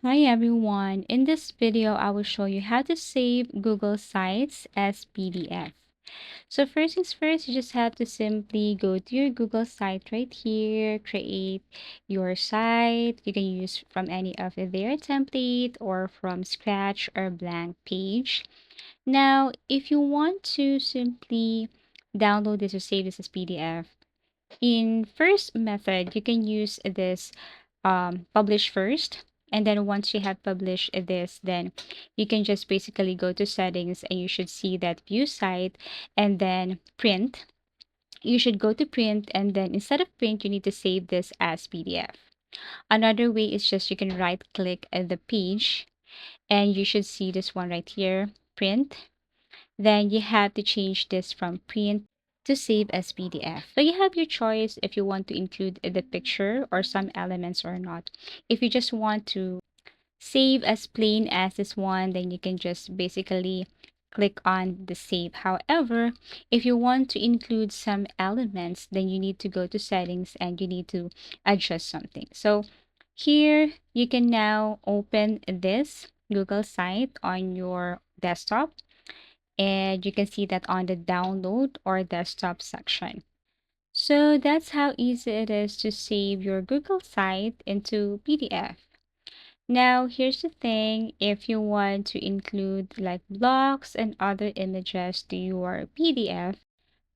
Hi everyone. In this video, I will show you how to save Google Sites as PDF. So first things first, you just have to simply go to your Google site right here, create your site. You can use from any of their template or from scratch or blank page. Now, if you want to simply download this or save this as PDF, in first method, you can use this publish first. And then once you have published this, then you can just basically go to settings and you should see that view site and then print. You should go to print and then instead of print, you need to save this as PDF. Another way is just you can right click at the page and you should see this one right here, print. Then you have to change this from print to save as PDF. So you have your choice if you want to include the picture or some elements or not. If you just want to save as plain as this one, then you can just basically click on the save. However, if you want to include some elements, then you need to go to settings and you need to adjust something. So here you can now open this Google site on your desktop and you can see that on the download or desktop section. So that's how easy it is to save your Google site into PDF. Now, here's the thing, if you want to include like blocks and other images to your PDF,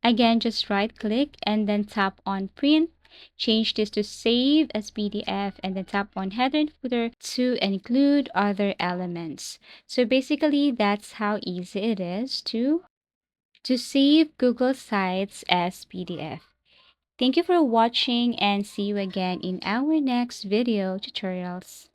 again, just right click and then tap on print. Change this to save as PDF and then tap on header and footer to include other elements. So basically, that's how easy it is to save Google Sites as PDF. Thank you for watching and see you again in our next video tutorials.